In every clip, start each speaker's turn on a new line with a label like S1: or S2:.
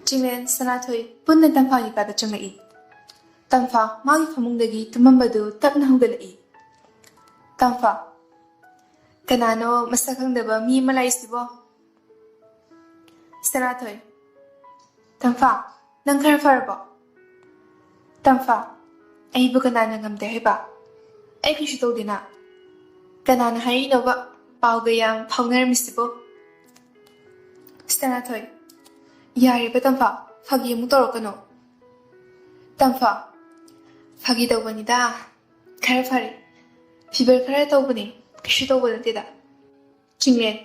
S1: ꯆꯤꯡꯂꯦꯟ ꯁꯅꯥꯊꯣꯏ ꯄꯨꯟꯅ ꯇꯝꯐꯥꯒꯤ ꯀꯥꯗ ꯆꯪꯂꯛꯏ꯫ ꯇꯝꯐꯥ ꯃꯥꯒꯤ ꯐꯃꯨꯡꯗꯒꯤ ꯇꯨꯝꯃꯝꯕꯗꯨ ꯇꯞꯅ ꯍꯧꯒꯠꯂꯛꯏ꯫ ꯇꯝꯐꯥ, ꯀꯅꯥꯅꯣ ꯃꯁꯛ ꯈꯪꯗꯕ ꯃꯤ ꯑꯃ ꯂꯥꯛꯏꯁꯤꯕꯣ? ꯁꯅꯥꯊꯣꯏ, ꯇꯝꯐꯥ, ꯅꯪ ꯈꯔ ꯐꯔꯕꯣ? ꯇꯝꯐꯥ, ꯑꯩꯕꯨ ꯀꯅꯥꯅ ꯉꯝꯗꯦ ꯍꯥꯏꯕ? ꯑꯩ ꯀꯩꯁꯨ ꯇꯧꯗꯦꯅ꯫ ꯀꯅꯥꯅ ꯍꯥꯏꯔꯤꯅꯣꯕ ꯄꯥꯎꯒ ꯌꯥꯝ ꯐꯥꯎꯅꯔꯝꯃꯤꯁꯤꯕꯣ? ꯁꯅꯥꯊꯣꯏ, ꯌꯥꯔꯦꯕ ꯇꯝꯐꯥ, ꯐꯥꯒꯤ ꯑꯃꯨꯛ ꯇꯧꯔꯛꯀꯅꯣ꯫ ꯇꯝꯐꯥ, ꯐꯥꯒꯤ ꯇꯧꯕꯅꯤꯗ, ꯈꯔ ꯐꯔꯦ, ꯐꯤꯚꯔ ꯈꯔ ꯇꯧꯕꯅꯦ, ꯀꯩꯁꯨ ꯇꯧꯕ ꯅꯠꯇꯦꯗ꯫ ꯆꯤꯡꯂꯦꯟ,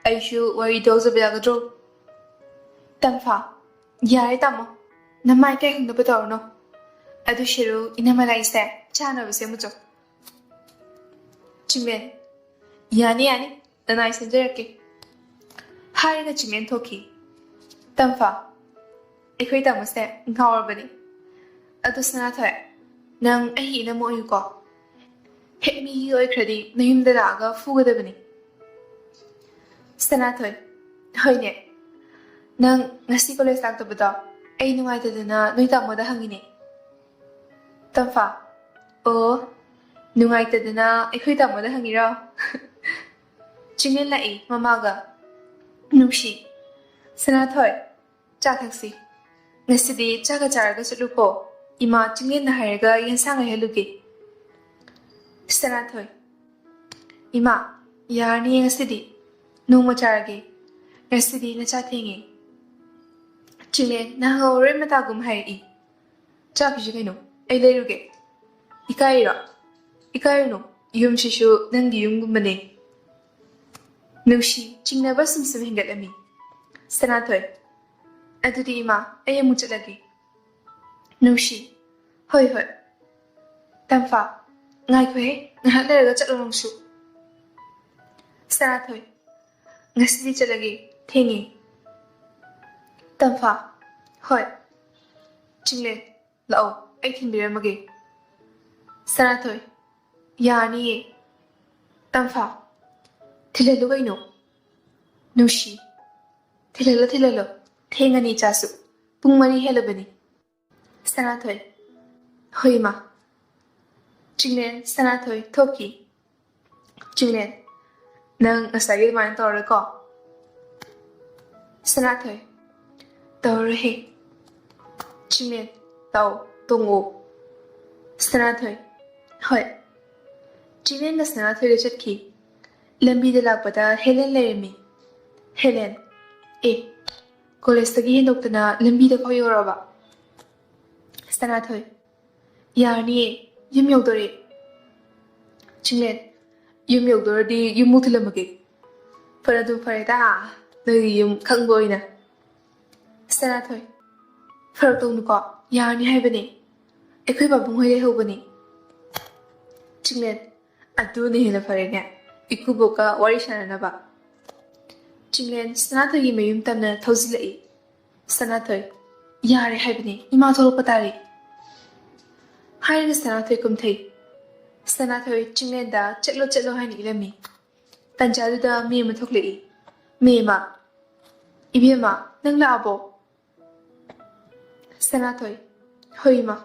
S1: ꯑꯩꯁꯨ ꯋꯥꯔꯤꯗꯣ ꯍꯧꯖꯕ ꯌꯥꯒꯗ꯭ꯔꯣ? ꯇꯝꯐꯥ, ꯌꯥꯔꯦ ꯇꯥꯃꯣ, ꯅꯃꯥꯏ ꯀꯩ ꯈꯪꯗꯕ ꯇꯧꯔꯅꯣ꯫ ꯑꯗꯨ ꯁꯤꯔꯨ ꯏꯅꯝꯃ ꯂꯥꯛꯏꯁꯦ ꯆꯥꯅꯕ ꯁꯦꯝꯃꯨꯆꯣ꯫ ꯆꯤꯡꯂꯦꯟ, ꯌꯥꯅꯤ ꯌꯥꯅꯤ, ꯅꯅꯥꯏ ꯁꯦꯝꯖꯔꯛꯀꯦ꯫ ꯍꯥꯏꯔꯒ ꯆꯤꯡꯂꯦꯟ ꯊꯣꯛꯈꯤ꯫ ꯇꯝꯐꯥ, ꯑꯩꯈꯣꯏ ꯇꯥꯃꯣꯁꯦ ꯉꯥꯎꯔꯕꯅꯤ꯫ ꯑꯗꯨ ꯁꯅꯥꯊꯣꯏ, ꯅꯪ ꯑꯩꯒꯤ ꯏꯅꯝꯃ ꯑꯣꯏꯌꯨꯀꯣ꯫ ꯍꯦꯛ ꯃꯤꯒꯤ ꯑꯣꯏꯈ꯭ꯔꯗꯤ ꯅꯌꯨꯝꯗ ꯂꯥꯛꯑꯒ ꯐꯨꯒꯗꯕꯅꯤ꯫ ꯁꯅꯥꯊꯣꯏ, ꯍꯣꯏꯅꯦ, ꯅꯪ ꯉꯁꯤ ꯀꯣꯂꯦꯖ ꯂꯥꯛꯇꯕꯗꯣ ꯑꯩ ꯅꯨꯡꯉꯥꯏꯇꯗꯅ ꯅꯣꯏ ꯇꯥꯃꯣꯗ ꯍꯪꯉꯤꯅꯦ꯫ ꯇꯝꯐꯥ, ꯑꯣ, ꯅꯨꯡꯉꯥꯏꯇꯗꯅ ꯑꯩꯈꯣꯏ ꯇꯥꯃꯣꯗ ꯍꯪꯉꯤꯔꯣ? ꯆꯤꯡꯂꯦꯟ ꯂꯥꯛꯏ ꯃꯃꯥꯒ꯫ ꯅꯨꯡꯁꯤ, ꯁꯅꯥꯊꯣꯏ, ꯆꯥ ꯊꯛꯁꯤ꯫ ꯉꯁꯤꯗꯤ ꯆꯥꯒ ꯆꯥꯔꯒ ꯆꯠꯂꯨꯀꯣ, ꯏꯃꯥ ꯆꯤꯡꯂꯦꯟꯅ ꯍꯥꯏꯔꯒ ꯌꯦꯟꯁꯥꯡ ꯂꯩꯍꯜꯂꯨꯒꯦ꯫ ꯁꯅꯥꯊꯣꯏ, ꯏꯃꯥ, ꯌꯥꯔꯅꯤꯌꯦ ꯉꯁꯤꯗꯤ, ꯅꯣꯡꯃ ꯆꯥꯔꯒꯦ, ꯉꯁꯤꯗꯤ ꯅꯆꯥ ꯊꯦꯡꯉꯦ꯫ ꯆꯤꯡꯂꯦꯟ ꯅꯍꯥꯟꯋꯥꯏ ꯃꯇꯥꯒꯨꯝ ꯍꯥꯏꯔꯛꯏ꯫ ꯆꯥꯈꯤꯁꯤ ꯀꯩꯅꯣ, ꯑꯩ ꯂꯩꯔꯨꯒꯦ꯫ ꯏꯀꯥꯏꯔꯤꯔꯣ? ꯏꯀꯥꯏꯔꯨꯅꯨ, ꯌꯨꯝꯁꯤꯁꯨ ꯅꯪꯒꯤ ꯌꯨꯝꯒꯨꯝꯕꯅꯦ꯫ ꯅꯨꯡꯁꯤ ꯆꯤꯡꯅꯕ ꯁꯨꯝ ꯁꯨꯝ ꯍꯦꯟꯒꯠꯂꯝꯃꯤ꯫ ꯁꯅꯥꯊꯣꯏ, ꯑꯗꯨꯗꯤ ꯏꯃꯥ ꯑꯩ ꯑꯃꯨꯛ ꯆꯠꯂꯒꯦ꯫ ꯅꯨꯡꯁꯤ, ꯍꯣꯏ ꯍꯣꯏ꯫ ꯇꯝꯐꯥ, ꯉꯥꯏꯈꯣꯍꯦ, ꯉꯥꯏꯍꯥꯛ ꯂꯩꯔꯒ ꯆꯠꯂꯣ ꯅꯪꯁꯨ꯫ ꯁꯅꯥꯊꯣꯏ, ꯉꯁꯤꯗꯤ ꯆꯠꯂꯒꯦ, ꯊꯦꯡꯉꯦ꯫ ꯇꯝꯐꯥ, ꯍꯣꯏ꯫ ꯆꯤꯡꯂꯦꯟ, ꯂꯥꯛꯑꯣ, ꯑꯩ ꯊꯤꯟꯕꯤꯔꯝꯃꯒꯦ꯫ ꯁꯅꯥꯊꯣꯏ, ꯌꯥꯔꯅꯤꯌꯦ꯫ ꯇꯝꯐꯥ, ꯊꯤꯜꯍꯜꯂꯨ ꯀꯩꯅꯣ꯫ ꯅꯨꯡꯁꯤ, ꯊꯤꯜꯍꯜꯂꯣ ꯊꯤꯜꯍꯜꯂꯣ, ꯊꯦꯡꯉꯅꯤ ꯆꯥꯁꯨ, ꯄꯨꯡ 4 ꯍꯦꯜꯂꯕꯅꯤ꯫ ꯁꯅꯥꯊꯣꯏ, ꯍꯣꯏ ꯏꯃꯥ꯫ ꯆꯤꯡꯂꯦꯟ ꯁꯅꯥꯊꯣꯏ ꯊꯣꯛꯈꯤ꯫ ꯆꯤꯡꯂꯦꯟ, ꯅꯪ ꯉꯁꯥꯏꯒꯤ ꯑꯗꯨꯃꯥꯏꯅ ꯇꯧꯔꯒꯀꯣ? ꯁꯅꯥꯊꯣꯏ, ꯇꯧꯔꯣꯏꯍꯦ꯫ ꯆꯤꯡꯂꯦꯟ, ꯇꯧ, ꯇꯣꯡꯉꯣ꯫ ꯁꯅꯥꯊꯣꯏ, ꯍꯣꯏ꯫ ꯆꯤꯡꯂꯦꯟꯒ ꯁꯅꯥꯊꯣꯏꯒ ꯆꯠꯈꯤ꯫ ꯂꯝꯕꯤꯗ ꯂꯥꯛꯄꯗ ꯍꯦꯂꯦꯟ ꯂꯩꯔꯝꯃꯤ꯫ ꯍꯦꯂꯦꯟ, ꯑꯦ, ꯀꯣꯂꯦꯖꯇꯒꯤ ꯍꯦꯟꯗꯣꯛꯇꯅ ꯂꯝꯕꯤꯗ ꯐꯥꯎ ꯌꯧꯔꯛꯑꯕ? ꯁꯅꯥꯊꯣꯏ, ꯌꯥꯔꯅꯤꯌꯦ, ꯌꯨꯝ ꯌꯧꯗꯣꯔꯦ꯫ ꯆꯤꯡꯂꯦꯟ, ꯌꯨꯝ ꯌꯧꯗꯣꯔꯗꯤ ꯌꯨꯝꯃꯨꯛ ꯊꯤꯜꯂꯝꯃꯒꯦ꯫ ꯐꯔꯗꯨ ꯐꯔꯦꯗ, ꯅꯣꯏꯒꯤ ꯌꯨꯝ ꯈꯪꯕ ꯑꯣꯏꯅ꯫ ꯁꯅꯥꯊꯣꯏ, ꯐꯔꯛ ꯇꯧꯅꯨꯀꯣ, ꯌꯥꯔꯅꯤ ꯍꯥꯏꯕꯅꯦ, ꯑꯩꯈꯣꯏ ꯄꯥꯕꯨꯡꯍꯣꯏ ꯂꯩꯍꯧꯕꯅꯤ꯫ ꯆꯤꯡꯂꯦꯟ, ꯑꯗꯨꯅ ꯍꯦꯟꯅ ꯐꯔꯦꯅꯦ, ꯏꯀꯨꯕꯣꯛꯀ ꯋꯥꯔꯤ ꯁꯥꯟꯅꯅꯕ꯫ ꯆꯤꯡꯂꯦꯟ ꯁꯅꯥꯊꯣꯏꯒꯤ ꯃꯌꯨꯝ ꯇꯝꯅ ꯊꯧꯖꯤꯜꯂꯛꯏ꯫ ꯁꯅꯥꯊꯣꯏ, ꯌꯥꯔꯦ ꯍꯥꯏꯕꯅꯦ, ꯏꯃꯥ ꯊꯣꯛꯂꯛꯄ ꯇꯥꯔꯦ꯫ ꯍꯥꯏꯔꯒ ꯁꯅꯥꯊꯣꯏ ꯀꯨꯝꯊꯩ꯫ ꯁꯅꯥꯊꯣꯏ ꯆꯤꯡꯂꯦꯟꯗ ꯆꯠꯂꯣ ꯆꯠꯂꯣ ꯍꯥꯏꯅ ꯏꯔꯝꯃꯤ꯫ ꯇꯟꯖꯥꯗꯨꯗ ꯃꯤ ꯑꯃ ꯊꯣꯛꯂꯛꯏ꯫ ꯃꯦꯝꯃ, ꯏꯕꯦꯝꯃ, ꯅꯪ ꯂꯥꯛꯑꯕꯣ? ꯁꯅꯥꯊꯣꯏ, ꯍꯣꯏ ꯏꯃꯥ꯫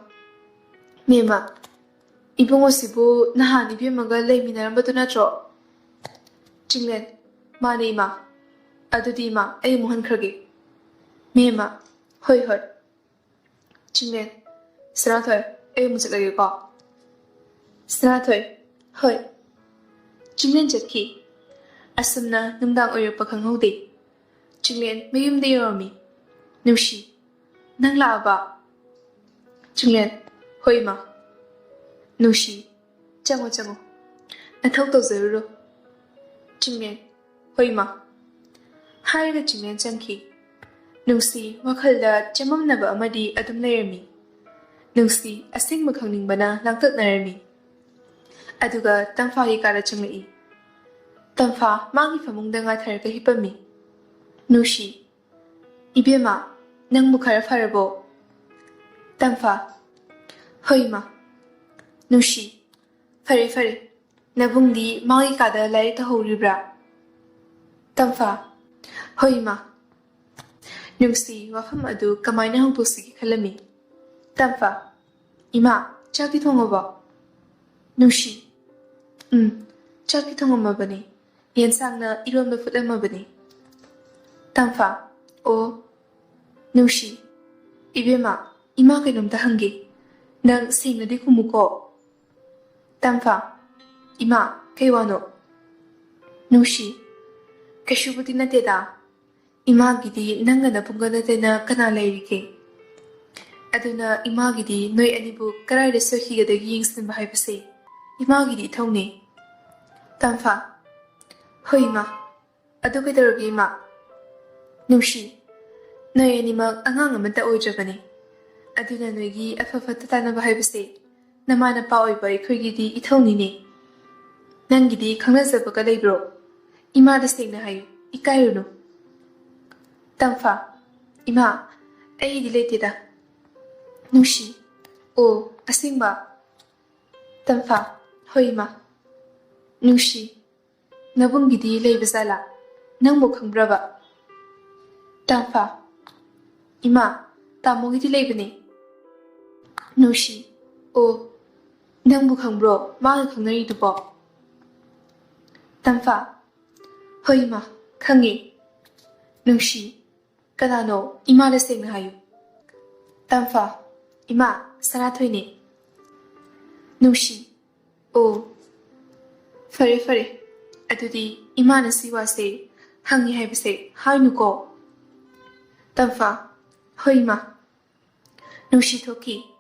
S1: ꯃꯦꯝꯃ, ꯏꯕꯨꯡꯉꯣꯁꯤꯕꯨ ꯅꯍꯥꯟ ꯏꯕꯦꯝꯃꯒ ꯂꯩꯃꯤꯟꯅꯔꯝꯕꯗꯨ ꯅꯠꯇ꯭ꯔꯣ? ꯆꯤꯡꯂꯦꯟ, ꯃꯥꯅꯦ ꯏꯃꯥ꯫ ꯑꯗꯨꯗꯤ ꯏꯃꯥ ꯑꯩ ꯑꯃꯨꯛ ꯍꯟꯈ꯭ꯔꯒꯦ꯫ ꯃꯦꯝꯃ, ꯍꯣꯏ ꯍꯣꯏ꯫ ꯆꯤꯡꯂꯦꯟ, ꯁꯅꯥꯊꯣꯏ, ꯑꯩ ꯑꯃꯨꯛ ꯆꯠꯂꯒꯦꯀꯣ꯫ ꯁꯅꯥꯊꯣꯏ, ꯍꯣꯏ꯫ ꯆꯤꯡꯂꯦꯟ ꯆꯠꯈꯤ꯫ ꯑꯁꯨꯝꯅ ꯅꯨꯡꯗꯥꯡ ꯑꯣꯏꯔꯛꯄ ꯈꯪꯍꯧꯗꯦ꯫ ꯆꯤꯡꯂꯦꯟ ꯃꯌꯨꯝꯗ ꯌꯧꯔꯝꯃꯤ꯫ ꯅꯨꯡꯁꯤ, ꯅꯪ ꯂꯥꯛꯑꯕ? ꯆꯤꯡꯂꯦꯟ, ꯍꯣꯏ ꯏꯃꯥ꯫ ꯅꯨꯡꯁꯤ, ꯆꯪꯉꯣ ꯆꯪꯉꯣ, ꯅꯊꯧ ꯇꯧꯖꯔꯨꯔꯣ꯫ ꯆꯤꯡꯂꯦꯟ, ꯍꯣꯏ ꯏꯃꯥ꯫ ꯍꯥꯏꯔꯒ ꯆꯤꯡꯂꯦꯟ ꯆꯪꯈꯤ꯫ ꯅꯨꯡꯁꯤ ꯋꯥꯈꯜꯗ ꯆꯃꯝꯅꯕ ꯑꯃꯗꯤ ꯑꯗꯨꯝ ꯂꯩꯔꯝꯃꯤ꯫ ꯅꯨꯡꯁꯤ ꯑꯁꯦꯡꯕ ꯈꯪꯅꯤꯡꯕꯅ ꯂꯥꯡꯇꯛꯅꯔꯝꯃꯤ꯫ ꯑꯗꯨꯒ ꯇꯝꯐꯥꯒꯤ ꯀꯥꯗ ꯆꯪꯂꯛꯏ꯫ ꯇꯝꯐꯥ ꯃꯥꯒꯤ ꯐꯃꯨꯡꯗ ꯉꯥꯊꯔꯒ ꯍꯤꯞꯄꯝꯃꯤ꯫ ꯅꯨꯡꯁꯤ, ꯏꯕꯦꯝꯃ, ꯅꯪꯕꯨ ꯈꯔ ꯐꯔꯕꯣ? ꯇꯝꯐꯥ, ꯍꯣꯏ ꯏꯃꯥ꯫ ꯅꯨꯡꯁꯤ, ꯐꯔꯦ ꯐꯔꯦ, ꯅꯕꯨꯡꯗꯤ ꯃꯥꯒꯤ ꯀꯥꯗ ꯂꯥꯏꯔꯤꯛ ꯇꯧꯍꯧꯔꯤꯕ꯭ꯔꯥ? ꯇꯝꯐꯥ, ꯍꯣꯏ ꯏꯃꯥ꯫ ꯅꯨꯡꯁꯤ ꯋꯥꯐꯝ ꯑꯗꯨ ꯀꯃꯥꯏꯅ ꯍꯧꯗꯣꯛꯁꯤꯒꯦ ꯈꯜꯂꯝꯃꯤ ꯇꯝꯐꯥ ꯏꯃꯥ ꯆꯥꯛꯇꯤ ꯊꯣꯡꯉꯕꯣ ꯅꯨꯡꯁꯤ ꯆꯥꯛꯇꯤ ꯊꯣꯡꯉꯝꯃꯕꯅꯤ ꯌꯦꯟꯁꯥꯡꯅ ꯏꯔꯣꯟꯕ ꯐꯨꯠꯂꯝꯃꯕꯅꯤ ꯇꯝꯐꯥ ꯑꯣ ꯅꯨꯡꯁꯤ 이베마 이마 그놈다 한기 난 생나디 구무고 땀파 이마 개와노 누시 개슈부디나 데다 이마기디 낭가나 bun가나 데나 카나 레이리게 아두나 이마기디 너희 아니부 까라이레 서히가데기 잉스는 바이브세 이마기디 통니 땀파 허이마 아두 그대로기 이마 누시 너희 아니막 앙앙 아무다 오이저바니 ꯑꯗꯨꯅ ꯅꯣꯏꯒꯤ ꯑꯐ-ꯐꯠꯇ ꯇꯥꯟꯅꯕ ꯍꯥꯏꯕꯁꯦ ꯅꯃꯥ-ꯅꯄꯥ ꯑꯣꯏꯕ ꯑꯩꯈꯣꯏꯒꯤꯗꯤ ꯏꯊꯧꯅꯤꯅꯦ ꯅꯪꯒꯤꯗꯤ ꯈꯪꯅꯖꯕꯒ ꯂꯩꯕ꯭ꯔꯣ ꯏꯃꯥꯗ ꯁꯦꯡꯅ ꯍꯥꯏꯌꯨ ꯏꯀꯥꯏꯔꯨꯅꯨ ꯇꯝꯐꯥ ꯏꯃꯥ ꯑꯩꯒꯤꯗꯤ ꯂꯩꯇꯦꯗ ꯅꯨꯡꯁꯤ ꯑꯣ ꯑꯁꯦꯡꯕ ꯇꯝꯐꯥ ꯍꯣꯏ ꯏꯃꯥ ꯅꯨꯡꯁꯤ ꯅꯕꯨꯡꯒꯤꯗꯤ ꯂꯩꯕꯖꯥꯠꯂꯥ ꯅꯪꯕꯨ ꯈꯪꯕ꯭ꯔꯕ ꯇꯝꯐꯥ ꯏꯃꯥ ꯇꯥꯃꯣꯒꯤꯗꯤ ꯂꯩꯕꯅꯦ 누시 오 낭부 강브로 마을 강나리두버 땀파 허이마 강이 누시 까다노 이마를 생하유 땀파 이마 사라토이니 누시 오 파레 아두디 이마는 시와세 항이 해비세 하이누고 땀파 허이마 누시 토키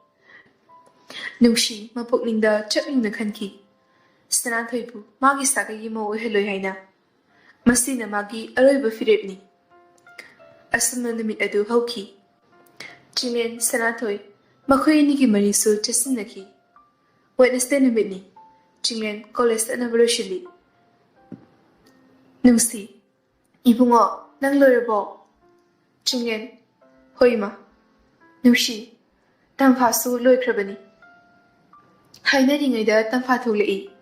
S1: 누시 마복링다 척링나 칸키 스나토이부 마기 사가기 모 헬로이 하이나 마시나 마기 어로이부 피레브니 아스마 누밋 아두 하우키 지멘 스나토이 마코이니기 마리수 제신나키 웨드nesday 누밋니 지멘 콜레스 아나브로실리 누시 이붕어 낭로여보 지멘 호이마 누시 땀파수 로이크라바니 하이나링의다 땀파 돌레이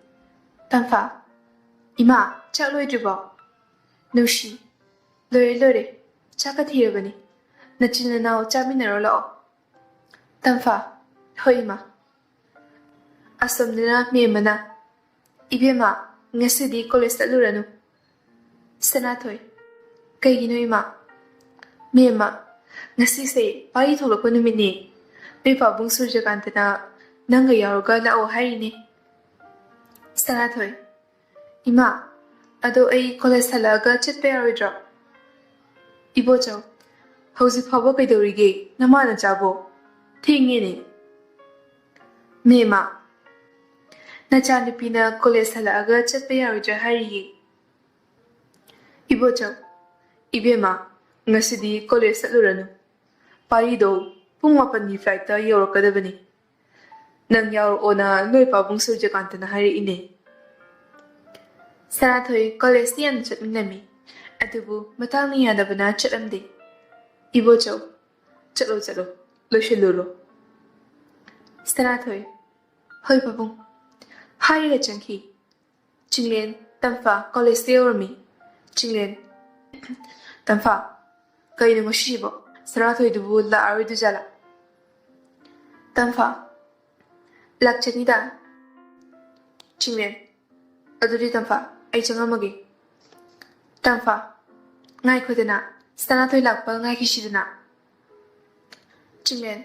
S1: 땀파 이마 짝 로이드버 누시 로레 차가 티르바니 나치는 나오 짜미나로라오 땀파 허이마 아썸느나 미에마나 이베마 ngasi디 콜레스 루라누 세나토이 그이기노 이마 미에마 ngasi세 바이 톨로코 누미니 ꯅꯣꯏ ꯄꯥꯕꯨꯡ ꯁꯨꯔꯖꯀꯥꯟꯇꯅ ꯅꯪꯒ ꯌꯥꯎꯔꯒ ꯂꯥꯛꯑꯣ ꯍꯥꯏꯔꯤꯅꯦ ꯁꯅꯥꯊꯣꯏ ꯏꯃꯥ ꯑꯗꯣ ꯑꯩ ꯀꯣꯂꯦꯖ ꯍꯜꯂꯛꯑꯒ ꯆꯠꯄ ꯌꯥꯔꯣꯏꯗ꯭ꯔꯣ ꯏꯕꯣꯆꯧ ꯍꯧꯖꯤꯛ ꯐꯥꯎꯕ ꯀꯩꯗꯧꯔꯤꯒꯦ ꯅꯃꯥꯅꯆꯥꯕꯣ ꯊꯦꯡꯉꯦꯅꯦ ꯃꯦꯃꯥ ꯅꯆꯥꯅꯨꯄꯤꯅ ꯀꯣꯂꯦꯖ ꯍꯜꯂꯛꯑꯒ ꯆꯠꯄ ꯌꯥꯔꯣꯏꯗ꯭ꯔꯥ ꯍꯥꯏꯔꯤꯌꯦ ꯏꯕꯣꯆꯧ 이베마 ngasidi ꯀꯣꯂꯦꯖ ꯆꯠꯂꯨꯔꯅꯨ ꯄꯥꯔꯤꯗꯣ ꯄꯨꯡ 8ꯒꯤ ꯐ꯭ꯂꯥꯏꯠꯇ ꯌꯧꯔꯛꯀꯗꯕꯅꯤ ꯅꯪ ꯌꯥꯎꯔꯛꯑꯣꯅ ꯅꯣꯏ ꯄꯥꯕꯨꯡ ꯁꯨꯔꯖꯀꯥꯟꯇꯅ ꯍꯥꯏꯔꯛꯏꯅꯦ ꯁꯅꯥꯊꯣꯏ ꯀꯣꯂꯦꯖꯇꯤ ꯌꯥꯝꯅ ꯆꯠꯃꯤꯟꯅꯝꯃꯤ ꯑꯗꯨꯕꯨ ꯃꯇꯥꯡꯅ ꯌꯥꯗꯕꯅ ꯆꯠꯂꯝꯗꯦ 이보죠 ꯆꯠꯂꯣ ꯂꯣꯏꯁꯤꯜꯂꯨꯔꯣ 스테나토이 ꯍꯣꯏ ꯄꯥꯕꯨꯡ ꯍꯥꯏꯔꯒ ꯆꯪꯈꯤ ꯆꯤꯡꯂꯦꯟ ꯇꯝꯐꯥ ꯀꯣꯂꯦꯖꯇ ꯌꯧꯔꯝꯃꯤ ꯆꯤꯡꯂꯦꯟ ꯇꯝꯐꯥ ꯀꯩꯅꯣ ꯉꯁꯤꯕꯣ ꯁꯅꯥꯊꯣꯏꯗꯨꯕꯨ ꯂꯥꯛꯑꯔꯣꯏꯗꯣꯏꯖꯥꯠꯂꯥ ꯇꯝꯐꯥ ꯂꯥꯛꯆꯅꯤꯗ ꯆꯤꯡꯂꯦꯟ ꯑꯗꯨꯗꯤ ꯇꯝꯐꯥ ꯑꯩ ꯆꯪꯉꯝꯃꯒꯦ ꯇꯝꯐꯥ ꯉꯥꯏꯈꯣꯗꯅ ꯁꯅꯥꯊꯣꯏ ꯂꯥꯛꯄ ꯉꯥꯏꯈꯤꯁꯤꯗꯅ ꯆꯤꯡꯂꯦꯟ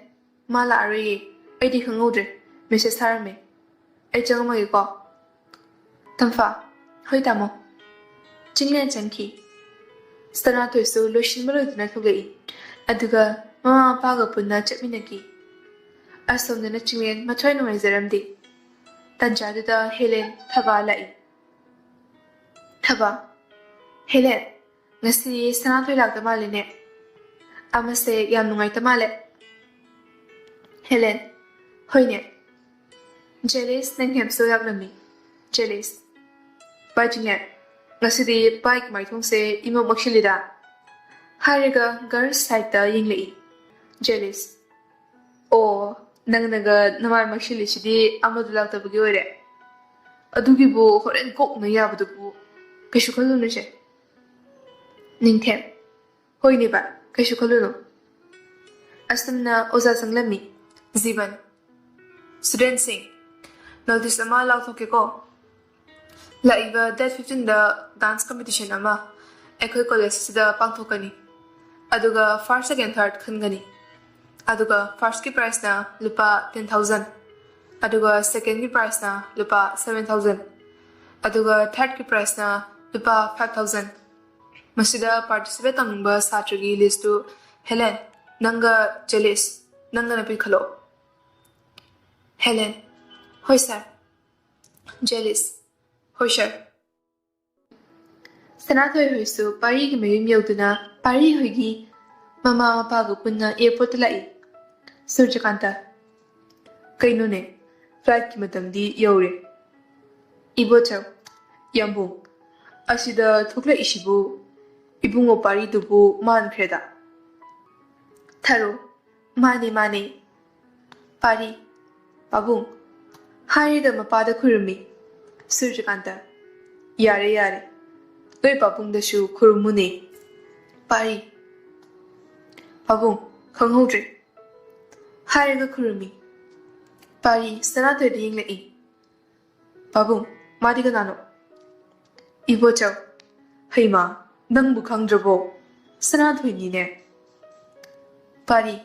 S1: ꯃꯥ ꯂꯥꯛꯑꯔꯣꯏꯌꯦ ꯑꯩꯗꯤ ꯈꯪꯍꯧꯗ꯭ꯔꯦ ꯃꯦꯁꯦꯖ ꯊꯥꯔꯝꯃꯦ ꯑꯩ ꯆꯪꯉꯝꯃꯒꯦꯀꯣ ꯇꯝꯐꯥ ꯍꯣꯏ ꯇꯥꯃꯣ ꯆꯤꯡꯂꯦꯟ ꯆꯪꯈꯤ ꯁꯅꯥꯊꯣꯏꯁꯨ ꯂꯣꯏꯁꯤꯟꯕ ꯂꯣꯏꯗꯨꯅ ꯊꯣꯛꯂꯛꯏ ꯑꯗꯨꯒ ꯃꯃꯥ ꯃꯄꯥꯒ ꯄꯨꯟꯅ ꯆꯠꯃꯤꯟꯅꯈꯤ ꯑꯁꯣꯝꯗꯅ ꯆꯤꯡꯂꯦꯟ ꯃꯊ꯭ꯋꯥꯏ ꯅꯨꯡꯉꯥꯏꯖꯔꯝꯗꯦ ꯇꯟꯖꯥꯗꯨꯗ ꯍꯦꯂꯦꯟ ꯊꯕꯥ ꯂꯥꯛꯏ ꯊꯕꯥ ꯍꯦꯂꯦꯟ ꯉꯁꯤ ꯁꯅꯥꯊꯣꯏ ꯂꯥꯛꯇ ꯃꯥꯜꯂꯤꯅꯦ ꯑꯃꯁꯦ ꯌꯥꯝ ꯅꯨꯡꯉꯥꯏꯇ ꯃꯥꯜꯂꯦ ꯍꯦꯂꯦꯟ ꯍꯣꯏꯅꯦ ꯖꯦꯂꯤꯁ ꯅꯪ ꯍꯦꯝꯁꯨ ꯂꯥꯛꯂꯝꯃꯤ ꯖꯦꯂꯤꯁ ꯚꯥꯏ ꯆꯤꯡꯂꯦꯟ ꯉꯁꯤꯗꯤ ꯚꯥꯏꯒꯤ ꯃꯥꯏꯊꯣꯡꯁꯦ ꯏꯃꯛ ꯃꯛꯁꯤꯜꯂꯤꯗ ꯍꯥꯏꯔꯒ ꯒꯔꯜꯁ ꯁꯥꯏꯠꯇ ꯌꯦꯡꯂꯛꯏ ꯖꯦꯂꯤꯁ ꯑꯣ ꯅꯪꯅꯒ ꯅꯃꯥꯏ ꯃꯛꯁꯤꯜꯂꯤꯁꯤꯗꯤ ꯑꯃꯗꯨ ꯂꯥꯛꯇꯕꯒꯤ ꯑꯣꯏꯔꯦ ꯑꯗꯨꯒꯤꯕꯨ ꯍꯣꯔꯦꯟ ꯀꯣꯛꯅ ꯌꯥꯕꯗꯨꯕꯨ ꯀꯩꯁꯨ ꯈꯜꯂꯨꯅꯨꯁꯦ ꯅꯤꯡꯊꯦꯝ ꯍꯣꯏꯅꯦ ꯚꯥꯏ ꯀꯩꯁꯨ ꯈꯜꯂꯨꯅꯨ ꯑꯁꯨꯝꯅ ꯑꯣꯖꯥ ꯆꯪꯂꯝꯃꯤ ꯖꯤꯕꯟ ꯁ꯭ꯇꯨꯗꯦꯟꯠꯁꯤꯡ ꯅꯣꯇꯤꯁ ꯑꯃ ꯂꯥꯎꯊꯣꯛꯀꯦꯀꯣ ꯂꯥꯛꯏꯕ ꯗꯦꯠ 15ꯗ ꯗꯥꯟꯁ ꯀꯝꯄꯤꯇꯤꯁꯟ ꯑꯃ ꯑꯩꯈꯣꯏ ꯀꯣꯂꯦꯖꯁꯤꯗ ꯄꯥꯡꯊꯣꯛꯀꯅꯤ ꯑꯗꯨꯒ ꯐꯥꯔꯁ ꯁꯦꯀꯦꯟ ꯊꯥꯔꯠ ꯈꯟꯒꯅꯤ ꯑꯗꯨꯒ ꯐꯥꯔꯁꯀꯤ ꯄ꯭ꯔꯥꯏꯖꯅ ꯂꯨꯄꯥ 10,000 ꯑꯗꯨꯒ ꯁꯦꯀꯦꯟꯒꯤ ꯄ꯭ꯔꯥꯏꯖꯅ ꯂꯨꯄꯥ 7,000 ꯑꯗꯨꯒ ꯊꯥꯔꯠꯀꯤ ꯄ꯭ꯔꯥꯏꯖꯅ ꯂꯨꯄꯥ 5,000 ꯃꯁꯤꯗ ꯄꯥꯔꯇꯤꯁꯤꯄꯦꯠ ꯇꯧꯅꯤꯡꯕ ꯁꯥꯇ꯭ꯔꯒꯤ ꯂꯤꯁꯇꯨ ꯍꯦꯂꯦꯟ ꯅꯪꯒ ꯖꯦꯂꯤꯁ ꯅꯪꯒꯅ ꯄꯤꯈꯠꯂꯛꯑꯣ ꯍꯦꯂꯦꯟ ꯍꯣꯏ ꯁꯥꯔ ꯖꯦꯂꯤꯁ ꯍꯣꯏ ꯁꯥꯔ ꯁꯅꯥꯊꯣꯏ ꯍꯣꯏꯁꯨ ꯄꯥꯔꯤꯒꯤ ꯃꯌꯨꯝ ꯌꯧꯗꯨꯅ ꯄꯥꯔꯤ ꯍꯣꯏꯒꯤ ꯃꯃꯥ ꯃꯄꯥꯒ ꯄꯨꯟꯅ ꯑꯦꯌꯔꯄꯣꯔꯠꯇ ꯂꯥꯛꯏ ꯁꯨꯔꯖꯀꯥꯟꯇ ꯀꯩꯅꯣꯅꯦ ꯐ꯭ꯂꯥꯏꯠꯀꯤ ꯃꯇꯝꯗꯤ ꯌꯧꯔꯦ ꯏꯕꯣꯆꯧ ꯌꯥꯝꯕꯨꯡ ꯑꯁꯤꯗ ꯊꯣꯛꯂꯛꯏꯁꯤꯕꯨ ꯏꯕꯨꯡꯉꯣ ꯄꯥꯔꯤꯗꯨꯕꯨ ꯃꯥꯟꯈ꯭ꯔꯦꯗ ꯊꯔꯣ ꯃꯥꯅꯦ ꯃꯥꯅꯦ ꯄꯥꯔꯤ ꯄꯥꯕꯨꯡ ꯍꯥꯏꯔꯒ ꯃꯄꯥꯗ ꯈꯨꯔꯨꯝꯃꯤ ꯁꯨꯔꯖꯀꯥꯟꯇ ꯌꯥꯔꯦ ꯌꯥꯔꯦ ꯅꯣꯏ ꯄꯥꯕꯨꯡꯗꯁꯨ ꯈꯨꯔꯨꯝꯃꯨꯅꯦ ꯄꯥꯔꯤ ꯄꯥꯕꯨꯡ ꯈꯪꯍꯧꯗ꯭ꯔꯦ ꯍꯥꯏꯔꯒ ꯈꯨꯔꯨꯝꯃꯤ ꯄꯥꯔꯤ ꯁꯅꯥꯊꯣꯏꯗ ꯌꯦꯡꯂꯛꯏ ꯄꯥꯕꯨꯡ ꯃꯥꯗꯤ ꯀꯅꯥꯅꯣ 이보자, 헤이마, 낭부 강저보, 스나도이니네. 파리,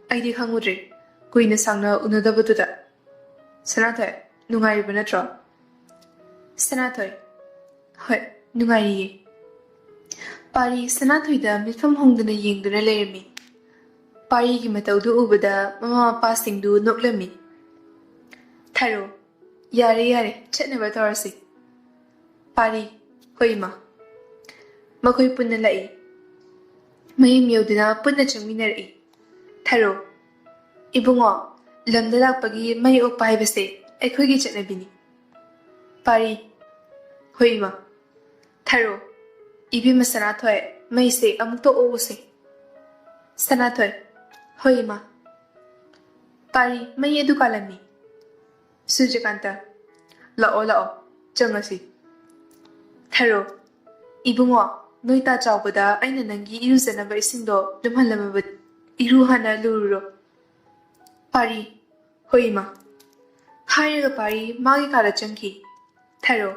S1: 아이디 강우리, 구이는 상나 우너다부두다. 스나토이, 누가이브 너트로. 스나토이, 헐, 누가이이. 파리 스나토이다 밀품 홍드는 잉드는 레르미. 파리기 마타우두 우보다 마마 파스팅두 녹르미. 타로, 야래, 쳇네버 더러시. 파리, 호이마. ꯃꯈꯣꯏ ꯄꯨꯟꯅ ꯂꯥꯛꯏ ꯃꯌꯨꯝ ꯌꯧꯗꯨꯅ ꯄꯨꯟꯅ ꯆꯪꯃꯤꯟꯅꯔꯛꯏ ꯊꯔꯣ ꯏꯕꯨꯡꯉꯣ ꯂꯝꯗ ꯂꯥꯛꯄꯒꯤ ꯃꯩ ꯑꯣꯛꯄ ꯍꯥꯏꯕꯁꯦ ꯑꯩꯈꯣꯏꯒꯤ ꯆꯠꯅꯕꯤꯅꯤ ꯄꯥꯔꯤ ꯍꯣꯏ ꯏꯃꯥ ꯊꯔꯣ ꯏꯕꯦꯝꯃ ꯁꯅꯥꯊꯣꯏ ꯃꯩꯁꯦ ꯑꯃꯨꯛꯇ ꯑꯣꯛꯎꯁꯦ ꯁꯅꯥꯊꯣꯏ ꯍꯣꯏ ꯏꯃꯥ ꯄꯥꯔꯤ ꯃꯩ ꯑꯗꯨ ꯀꯥꯜꯂꯝꯃꯤ ꯁꯨꯔꯖꯀꯥꯟꯇ ꯂꯥꯛꯑꯣ ꯆꯪꯉꯁꯤ ꯊꯔꯣ 이붕어 너희 다 ꯆꯥꯎꯕꯗ ꯑꯩꯅ ꯅꯪꯒꯤ 이루ꯖꯅꯕ 이ꯁꯤꯡꯗꯣ ꯂꯨꯝꯍꯜꯂꯝꯃꯕ 이루 하나 루루로 파리 호이마 하이가 파리 마기 가라 짱기 타로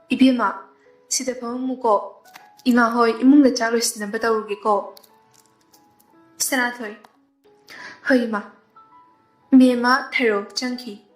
S1: 이비마 시대 범무고 이마 호이 이문가 짝을 쓰는 바다우기고 스나토이 호이마 미마 타로 짱기